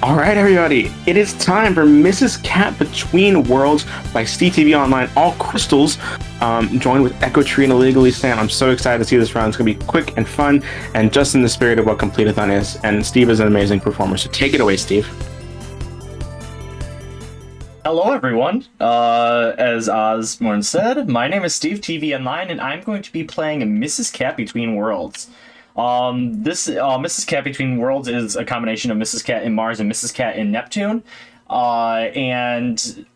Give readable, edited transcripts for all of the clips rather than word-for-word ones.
All right, everybody, it is time for Mrs.Cat Between Worlds by Stevetvonline, all crystals, joined with Echo Tree and IllegallySam. I'm so excited to see this round. It's going to be quick and fun, and just in the spirit of what Completithon is. And Steve is an amazing performer, so take it away, Steve. Hello, everyone. As Ozmourn said, my name is Stevetvonline, and I'm going to be playing Mrs.Cat Between Worlds. This Mrs.Cat Between Worlds is a combination of Mrs.Cat in Mars and Mrs.Cat in Neptune. And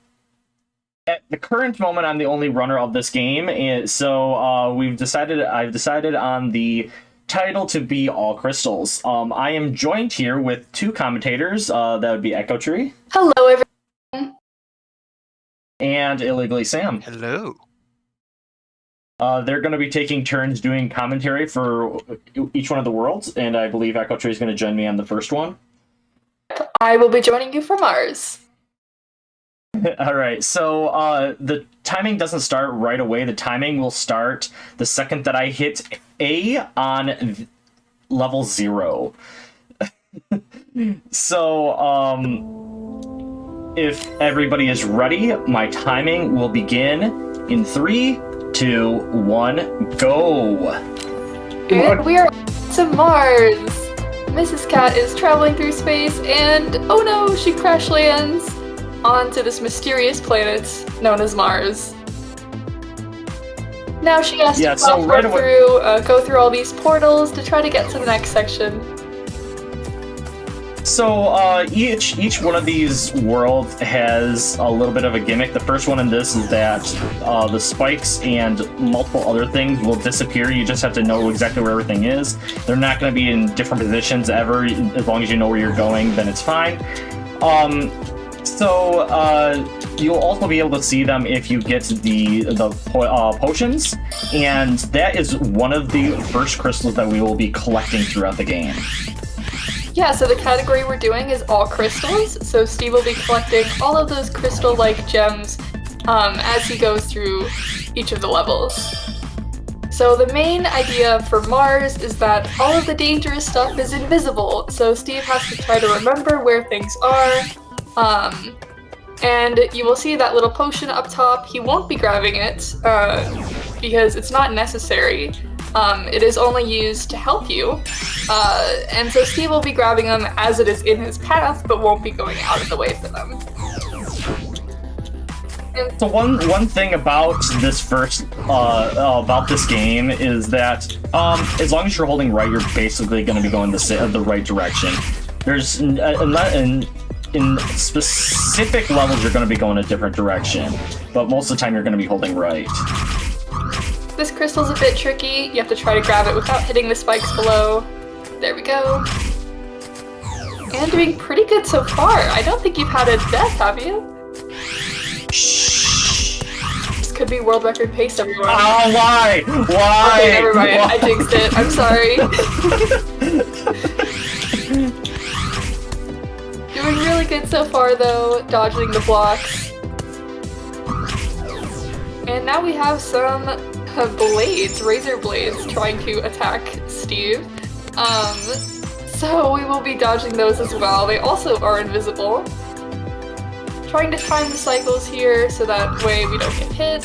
at the current moment, I'm the only runner of this game, and so I've decided on the title to be all crystals. I am joined here with two commentators. That would be Echo Tree. Hello, everyone. And IllegallySam. Hello. They're going to be taking turns doing commentary for each one of the worlds, and I believe Echo Tree is going to join me on the first one. I will be joining you from Mars. All right, so the timing doesn't start right away. The timing will start the second that I hit A on level 0. So, if everybody is ready, my timing will begin in 3, 2, 1, go! And we are to Mars! Mrs. Cat is traveling through space and, oh no, she crash lands onto this mysterious planet known as Mars. Now she has to go through all these portals to try to get to the next section. So, each one of these worlds has a little bit of a gimmick. The first one in this is that the spikes and multiple other things will disappear. You just have to know exactly where everything is. They're not going to be in different positions ever. As long as you know where you're going, then it's fine. You'll also be able to see them if you get the potions, and that is one of the first crystals that we will be collecting throughout the game. Yeah, so the category we're doing is all crystals, so Steve will be collecting all of those crystal-like gems as he goes through each of the levels. So the main idea for Mars is that all of the dangerous stuff is invisible, so Steve has to try to remember where things are, and you will see that little potion up top. He won't be grabbing it because it's not necessary. It is only used to help you, and so Steve will be grabbing them as it is in his path, but won't be going out of the way for them. So one thing about this about this game is that as long as you're holding right, you're basically going to be going the right direction. There's in specific levels you're going to be going a different direction, but most of the time you're going to be holding right. This crystal's a bit tricky. You have to try to grab it without hitting the spikes below. There we go. And doing pretty good so far. I don't think you've had a death, have you? Shh. This could be world record pace, everyone. Oh, why? Why? Okay, never mind. Why? I jinxed it. I'm sorry. Doing really good so far, though. Dodging the blocks. And now we have some blades, razor blades, trying to attack Steve. So we will be dodging those as well. They also are invisible. Trying to time the cycles here so that way we don't get hit.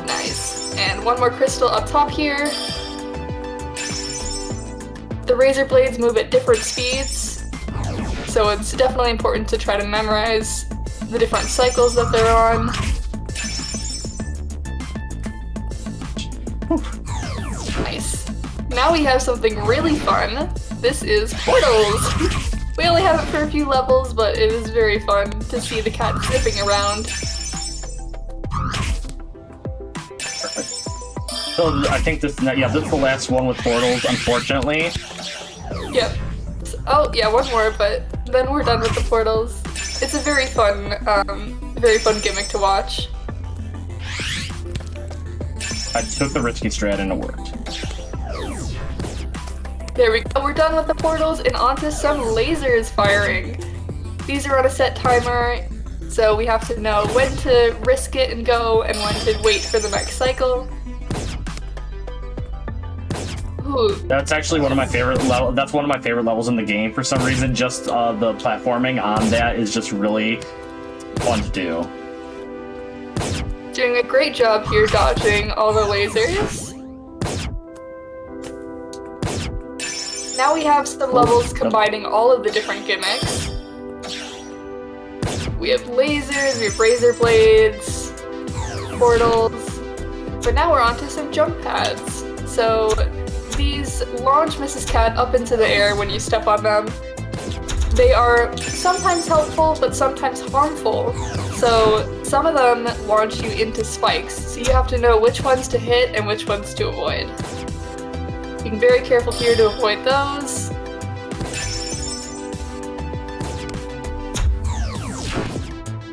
Nice. And one more crystal up top here. The razor blades move at different speeds, so it's definitely important to try to memorize the different cycles that they're on. Nice. Now we have something really fun. This is portals. We only have it for a few levels, but it is very fun to see the cat zipping around. Perfect. So I think this is the last one with portals, unfortunately. Yep. Oh yeah, one more, but then we're done with the portals. It's a very fun gimmick to watch. I took the risky strat and it worked. There we go, we're done with the portals and onto some lasers firing. These are on a set timer, so we have to know when to risk it and go and when to wait for the next cycle. Ooh. That's actually one of my favorite level. That's one of my favorite levels in the game for some reason. Just the platforming on that is just really fun to do. Doing a great job here dodging all the lasers. Now we have some levels combining all of the different gimmicks. We have lasers, we have razor blades, portals, but now we're onto some jump pads. So these launch Mrs. Cat up into the air when you step on them. They are sometimes helpful, but sometimes harmful. So some of them launch you into spikes, so you have to know which ones to hit and which ones to avoid. Being very careful here to avoid those.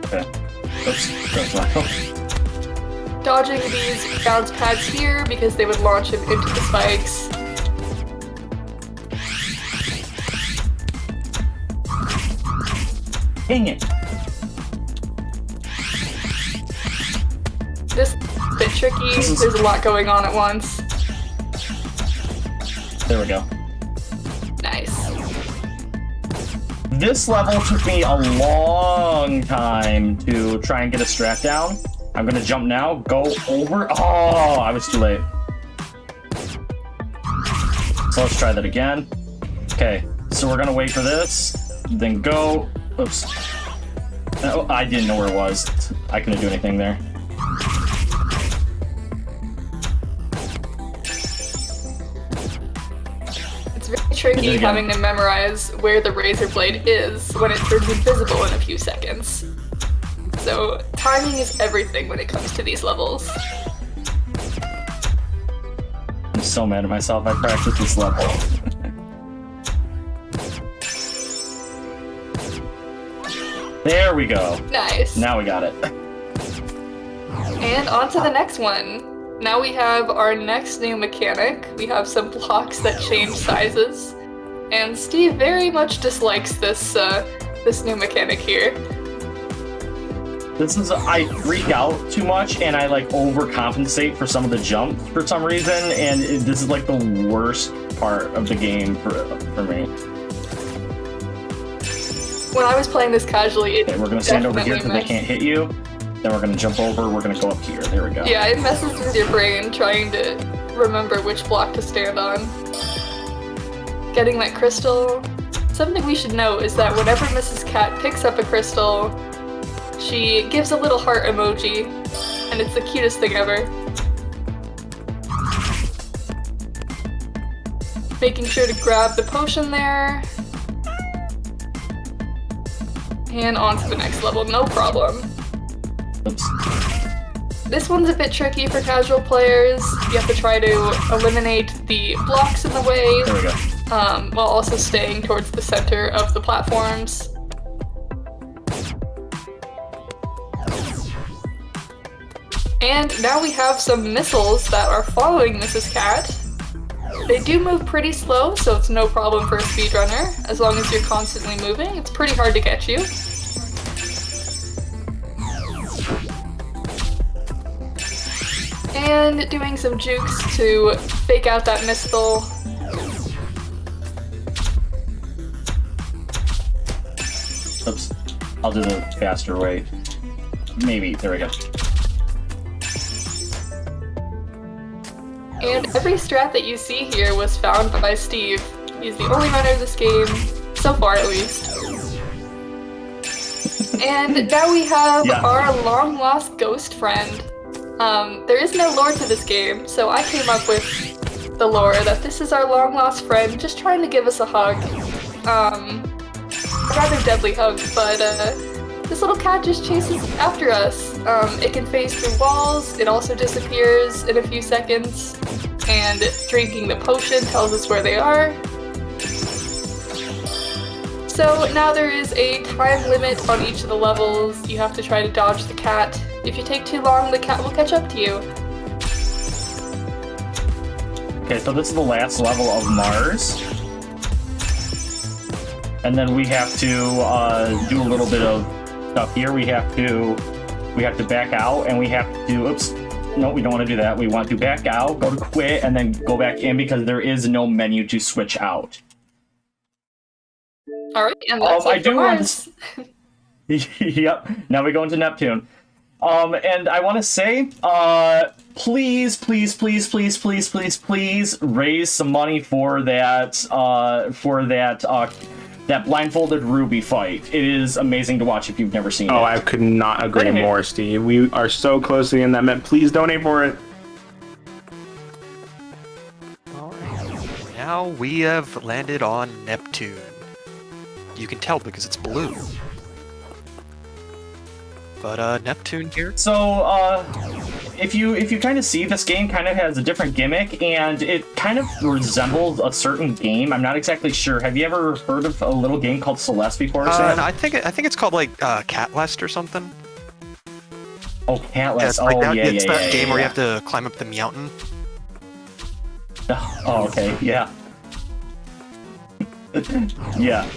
Okay. Oops. Dodging these bounce pads here because they would launch him into the spikes. Dang it. This is a bit tricky, there's a lot going on at once. There we go. Nice. This level took me a long time to try and get a strat down. I'm gonna jump now, go over. Oh, I was too late. So let's try that again. Okay, so we're gonna wait for this, then go. Oops. Oh, I didn't know where it was. I couldn't do anything there. It's very tricky having to memorize where the razor blade is when it turns invisible in a few seconds. So timing is everything when it comes to these levels. I'm so mad at myself. I practiced this level. There we go. Nice. Now we got it. And on to the next one. Now we have our next new mechanic. We have some blocks that change sizes. And Steve very much dislikes this this new mechanic here. This is, I freak out too much and I like overcompensate for some of the jumps for some reason, and this is like the worst part of the game for me. When I was playing this casually, Okay, we're gonna stand over here because they can't hit you. Then we're gonna jump over, we're gonna go up here. There we go. Yeah, it messes with your brain trying to remember which block to stand on. Getting that crystal. Something we should know is that whenever Mrs. Cat picks up a crystal, she gives a little heart emoji, and it's the cutest thing ever. Making sure to grab the potion there. And on to the next level, no problem. Oops. This one's a bit tricky for casual players. You have to try to eliminate the blocks in the way, There we go. while also staying towards the center of the platforms. And now we have some missiles that are following Mrs. Cat. They do move pretty slow, so it's no problem for a speedrunner. As long as you're constantly moving, it's pretty hard to get you. And doing some jukes to fake out that missile. Oops. I'll do the faster way. Maybe. There we go. And every strat that you see here was found by Steve. He's the only runner of this game, so far at least. And now we have our long-lost ghost friend. There is no lore to this game, so I came up with the lore that this is our long-lost friend just trying to give us a hug. A rather deadly hug, but this little cat just chases after us. It can phase through walls, it also disappears in a few seconds, and drinking the potion tells us where they are. So now there is a time limit on each of the levels. You have to try to dodge the cat. If you take too long, the cat will catch up to you. Okay, so this is the last level of Mars. And then we have to do a little bit of stuff here. We have to back out, and we have to do, oops, no, we don't want to do that. We want to back out, go to quit, and then go back in because there is no menu to switch out. All right, and that's I it do for want Mars. Yep. Now we go into Neptune. And I want to say, please, please, please, please, please, please, please raise some money for that blindfolded Ruby fight. It is amazing to watch if you've never seen it. Oh, I could not agree more, Steve. We are so close to the end of that. Please donate for it. All right. Now we have landed on Neptune. You can tell because it's blue. But Neptune here. So if you kind of see, this game kind of has a different gimmick, and it kind of resembles a certain game. I'm not exactly sure. Have you ever heard of a little game called Celeste before, Sam? I think it's called like Catlest or something. Oh, Catlest. Yeah, Oh, yeah, it's that game where you yeah. have to climb up the mountain. Oh, okay, yeah. yeah.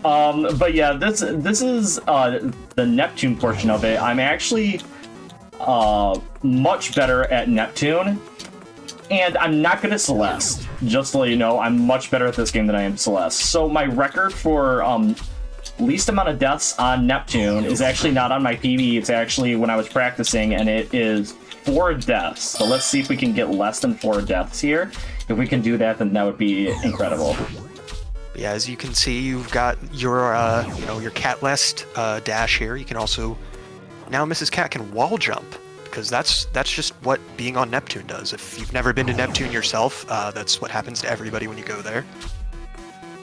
But yeah, this is the Neptune portion of it. I'm actually much better at Neptune, and I'm not good at Celeste. Just to let you know, I'm much better at this game than I am Celeste. So my record for least amount of deaths on Neptune is actually not on my PB. It's actually when I was practicing, and it is 4 deaths. So let's see if we can get less than 4 deaths here. If we can do that, then that would be incredible. Yeah, as you can see, you've got your your Catlest dash here. You can also now Mrs.Cat can wall jump because that's just what being on Neptune does. If you've never been to Neptune yourself, that's what happens to everybody when you go there.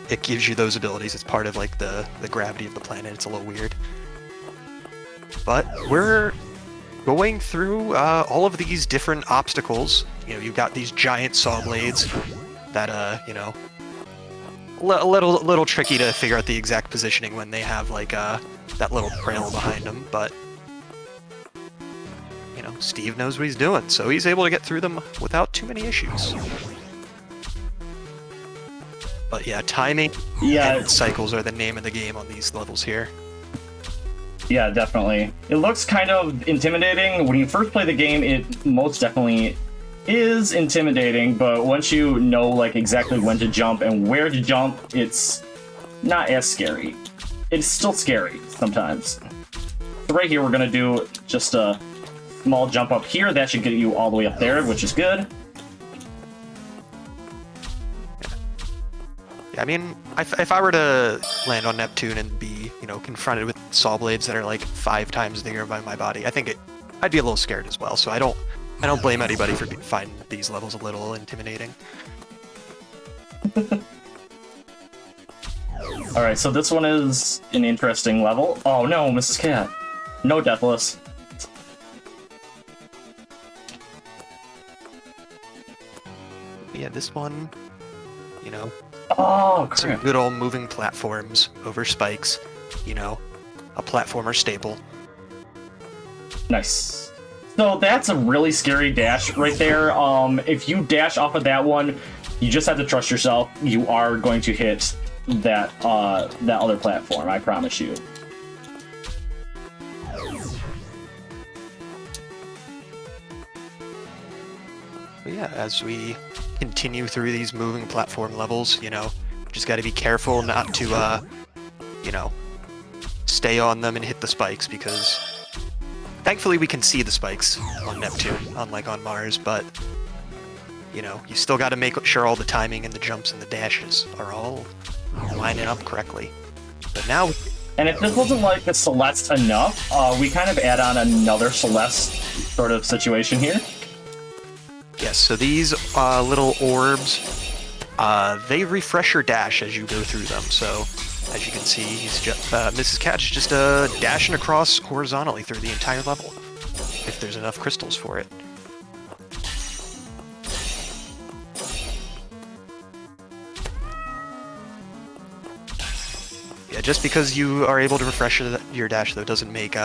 It gives you those abilities. It's part of like the gravity of the planet. It's a little weird, but we're going through all of these different obstacles. You know, you've got these giant saw blades that a little tricky to figure out the exact positioning when they have like that little trail behind them, but you know, Steve knows what he's doing, so he's able to get through them without too many issues. But yeah, timing and cycles are the name of the game on these levels here. Yeah, definitely. It looks kind of intimidating. When you first play the game, it most definitely is intimidating, but once you know like exactly when to jump and where to jump, it's not as scary. It's still scary sometimes. So right here we're gonna do just a small jump up here. That should get you all the way up there, which is good. Yeah, I mean, if I were to land on Neptune and be, you know, confronted with saw blades that are like 5 times bigger than my body, I think I'd be a little scared as well. So I don't blame anybody for finding these levels a little intimidating. Alright, so this one is an interesting level. Oh no, Mrs.Cat. No Deathless. Yeah, this one, you know, Oh, some crap. good old moving platforms over spikes, you know, a platformer staple. Nice. So that's a really scary dash right there. If you dash off of that one, you just have to trust yourself. You are going to hit that other platform, I promise you. But yeah, as we continue through these moving platform levels, you know, just got to be careful not to, you know, stay on them and hit the spikes, because thankfully we can see the spikes on Neptune, unlike on Mars, but, you know, you still got to make sure all the timing and the jumps and the dashes are all lining up correctly. But now... And if this wasn't like a Celeste enough, we kind of add on another Celeste sort of situation here. Yes, so these little orbs, they refresh your dash as you go through them. So, as you can see, he's just, Mrs.Cat is just dashing across horizontally through the entire level, if there's enough crystals for it. Yeah, just because you are able to refresh your dash, though, doesn't make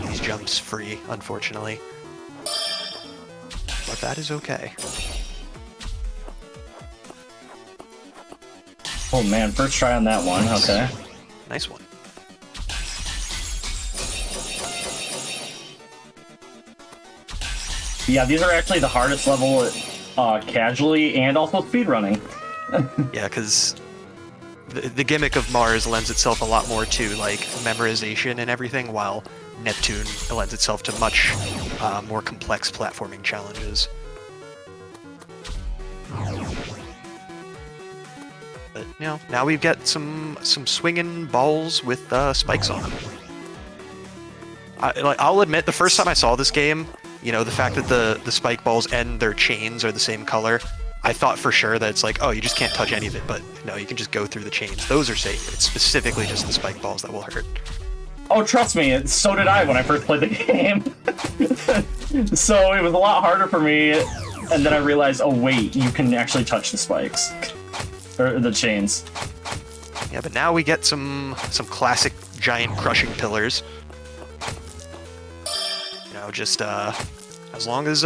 these jumps free, unfortunately. But that is okay. Oh man, first try on that one, okay. Nice one. Yeah, these are actually the hardest level casually and also speedrunning. Yeah, because the gimmick of Mars lends itself a lot more to like memorization and everything, while Neptune lends itself to much more complex platforming challenges. But you know, now we've got some swinging balls with spikes on them. I'll admit, the first time I saw this game, you know, the fact that the spike balls and their chains are the same color, I thought for sure that it's like, oh, you just can't touch any of it, but no, you can just go through the chains. Those are safe. It's specifically just the spike balls that will hurt. Oh, trust me, so did I when I first played the game. So it was a lot harder for me, and then I realized, oh wait, you can actually touch the spikes. Or the chains. Yeah, but now we get some classic giant crushing pillars. You know, just as long as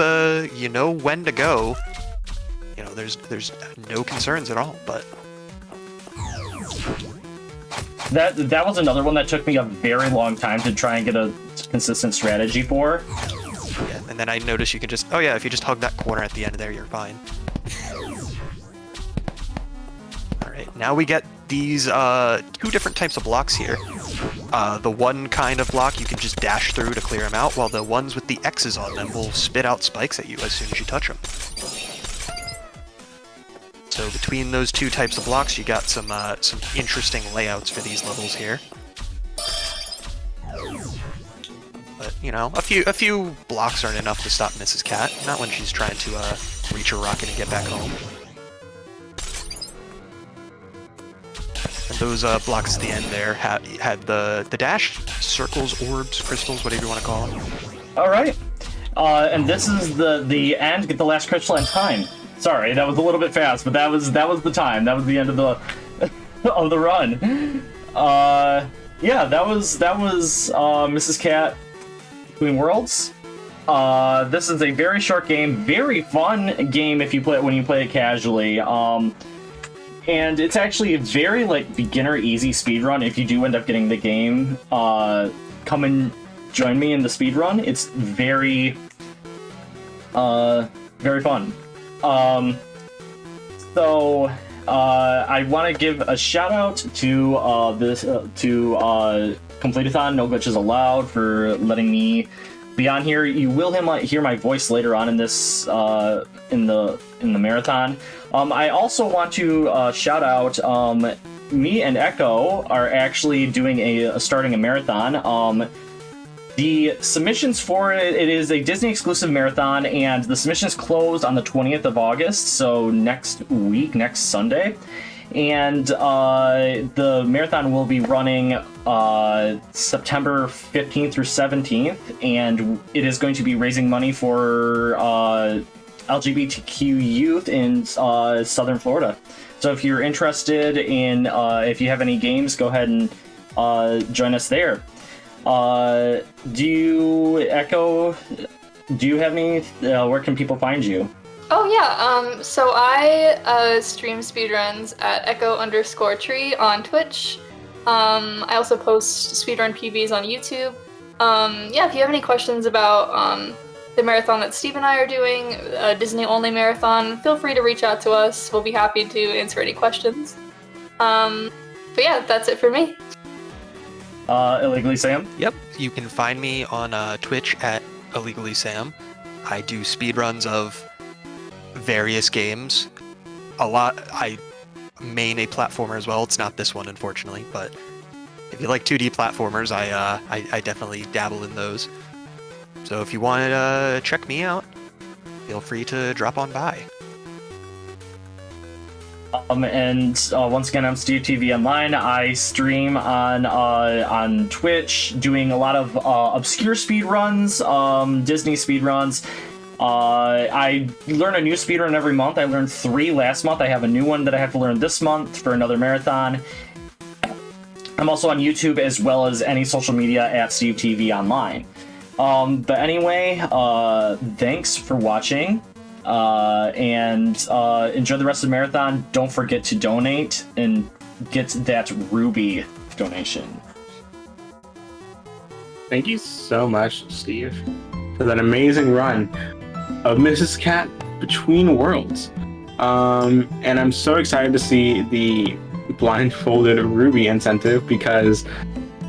you know when to go, you know, there's no concerns at all. But that was another one that took me a very long time to try and get a consistent strategy for. yeah, and then I noticed you can just, oh yeah, if you just hug that corner at the end there, you're fine. All right, now we get these two different types of blocks here. The one kind of block you can just dash through to clear them out, while the ones with the X's on them will spit out spikes at you as soon as you touch them. So between those two types of blocks, you got some interesting layouts for these levels here. But you know, a few blocks aren't enough to stop Mrs. Cat. Not when she's trying to reach her rocket and get back home. And those blocks at the end there had the dash, circles, orbs, crystals, whatever you want to call them. All right, and this is the end. Get the last crystal in time. Sorry, that was a little bit fast, but that was the time. That was the end of the of the run. Yeah, that was Mrs. Cat Between Worlds. This is a very short game, very fun game if you play it when you play it casually. And it's actually a very like beginner easy speedrun. If you do end up getting the game, come and join me in the speedrun. It's very very fun. So I want to give a shout out to Completithon, No Glitches Allowed, for letting me be on here. You will hear my voice later on in this in the marathon. I also want to shout out me and Echo are actually doing starting a marathon. The submissions for it is a Disney exclusive marathon, and the submissions closed on the 20th of August, so next Sunday. And the marathon will be running September 15th through 17th, and it is going to be raising money for LGBTQ youth in Southern Florida. So if you're interested in, if you have any games, go ahead and join us there. Do you have any, where can people find you? Oh yeah, so I stream speedruns at echo_tree on Twitch. I also post speedrun PBs on YouTube. Yeah, if you have any questions about the marathon that Steve and I are doing, a Disney-only marathon, feel free to reach out to us. We'll be happy to answer any questions. But yeah, that's it for me. IllegallySam? Yep, you can find me on Twitch at IllegallySam. I do speedruns of various games. A lot. I main a platformer as well. It's not this one, unfortunately, but if you like 2D platformers, I definitely dabble in those. So if you want to check me out, feel free to drop on by. And once again, I'm Stevetvonline. I stream on Twitch, doing a lot of obscure speedruns, Disney speedruns. I learn a new speedrun every month. I learned 3 last month. I have a new one that I have to learn this month for another marathon. I'm also on YouTube as well as any social media at Stevetvonline. But anyway, thanks for watching. And enjoy the rest of the marathon. Don't forget to donate and get that Ruby donation. Thank you so much, Steve, for that amazing run. of Mrs. Cat Between Worlds. And I'm so excited to see the blindfolded Ruby incentive because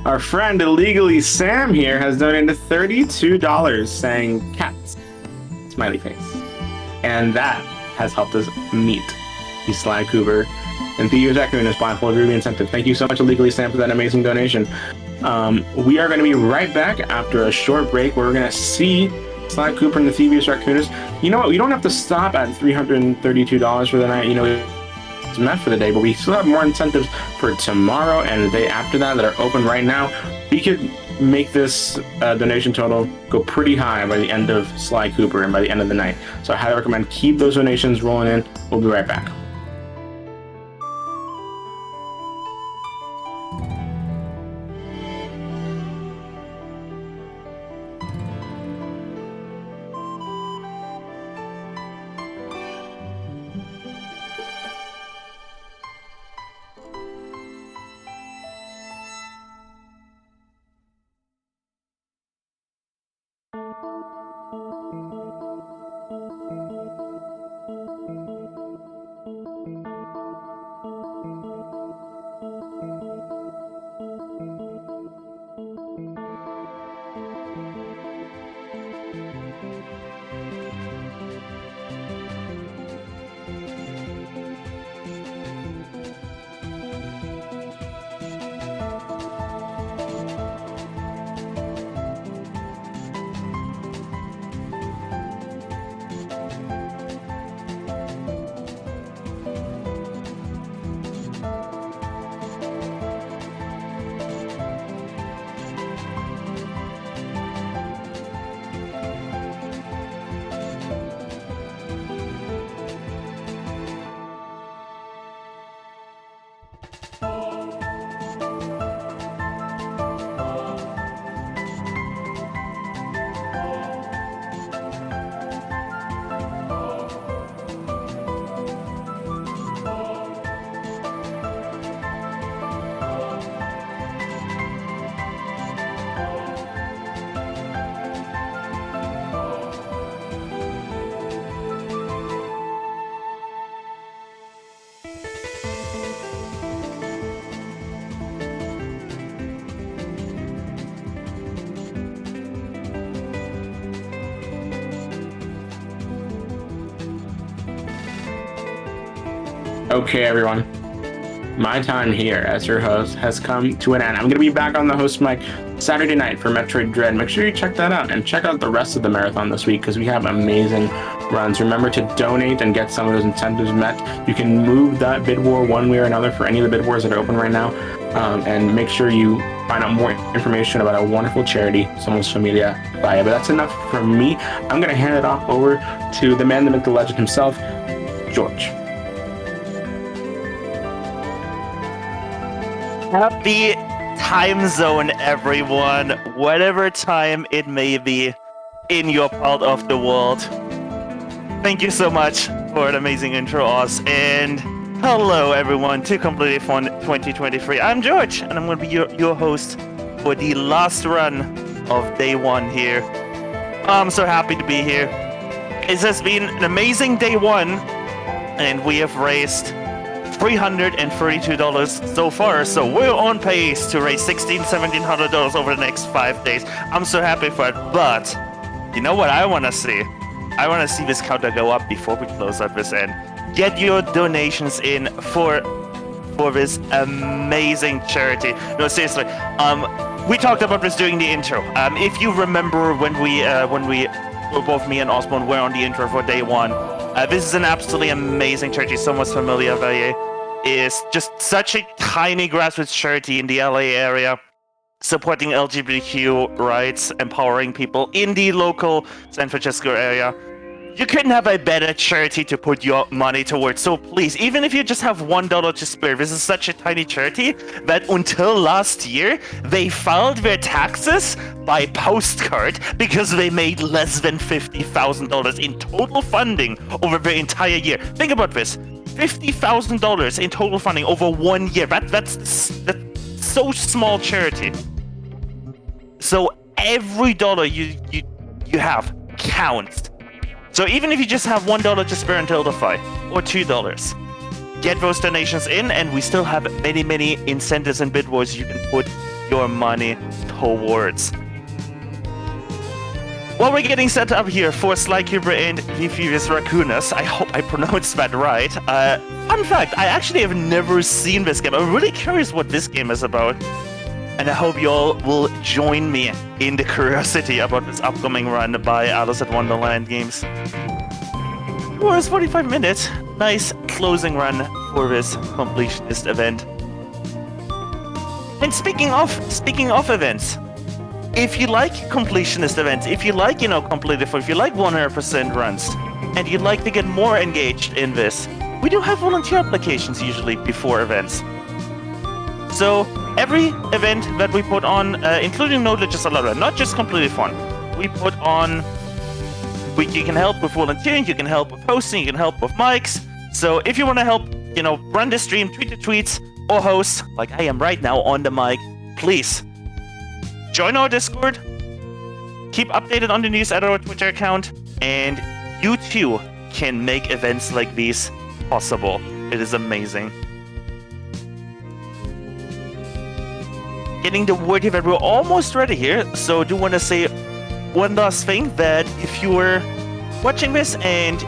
our friend IllegallySam here has donated $32 saying cats, smiley face. And that has helped us meet the Sly Cooper and Theo's Raccoonus blindfolded Ruby incentive. Thank you so much, IllegallySam, for that amazing donation. We are going to be right back after a short break where we're going to see Sly Cooper and the Thievius Raccoonus. You know what? We don't have to stop at $332 for the night. You know, it's meant for the day, but we still have more incentives for tomorrow and the day after that are open right now. We could make this donation total go pretty high by the end of Sly Cooper and by the end of the night. So I highly recommend keep those donations rolling in. We'll be right back. Okay, everyone. My time here as your host has come to an end. I'm going to be back on the host mic Saturday night for Metroid Dread. Make sure you check that out and check out the rest of the marathon this week because we have amazing runs. Remember to donate and get some of those incentives met. You can move that bid war one way or another for any of the bid wars that are open right now. And make sure you find out more information about a wonderful charity, Somos Familia Vaya. But that's enough from me. I'm going to hand it off over to the man, the myth, the legend himself, George. Happy time zone, everyone, whatever time it may be in your part of the world. Thank you so much for an amazing intro, Oz, and hello, everyone, to Completithon 2023. I'm George, and I'm going to be your host for the last run of day one here. I'm so happy to be here. It has been an amazing day one, and we have raised $332 so far, so we're on pace to raise $1,700 over the next 5 days. I'm so happy for it, but you know what I want to see? I want to see this counter go up before we close out this end. Get your donations in for this amazing charity. No, seriously, we talked about this during the intro. If you remember when both me and Ozmourn were on the intro for day one, this is an absolutely amazing charity. Somos Familia Vaya is just such a tiny grassroots charity in the LA area, supporting LGBTQ rights, empowering people in the local San Francisco area. You couldn't have a better charity to put your money towards. So please, even if you just have $1 to spare, this is such a tiny charity that until last year, they filed their taxes by postcard because they made less than $50,000 in total funding over the entire year. Think about this. $50,000 in total funding over 1 year. That's so small charity. So every dollar you have counts. So even if you just have $1 to spare until the fight, or $2, get those donations in, and we still have many incentives and bid wars you can put your money towards. While we're getting set up here for Sly Cooper and Vivius Raccoonus, I hope I pronounced that right. Fun fact, I actually have never seen this game. I'm really curious what this game is about. And I hope you all will join me in the curiosity about this upcoming run by Alice at Wonderland Games. It was 45 minutes. Nice closing run for this completionist event. And speaking of events, if you like completionist events, if you like, Completithon, if you like 100% runs, and you'd like to get more engaged in this, we do have volunteer applications usually before events. So every event that we put on, including No Glitches Allowed, not just Completithon, we put on. You can help with volunteering, you can help with hosting, you can help with mics. So if you want to help, run the stream, tweet the tweets, or host, like I am right now on the mic, please join our Discord, keep updated on the news at our Twitter account, and you too can make events like these possible. It is amazing. Getting the word here that we're almost ready here, so I do want to say one last thing, that if you were watching this and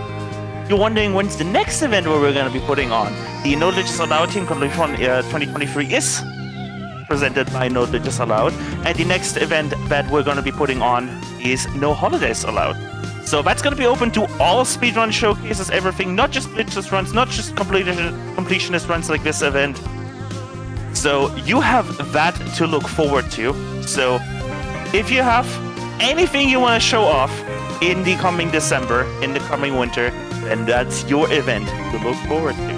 you're wondering when's the next event where we're going to be putting on, the No Glitches Allowed Team Completithon 2023 is presented by No Glitches Allowed, and the next event that we're going to be putting on is No Holidays Allowed. So that's going to be open to all speedrun showcases, everything, not just glitchless runs, not just completionist runs like this event. So you have that to look forward to. So if you have anything you want to show off in the coming December, in the coming winter, then that's your event to look forward to.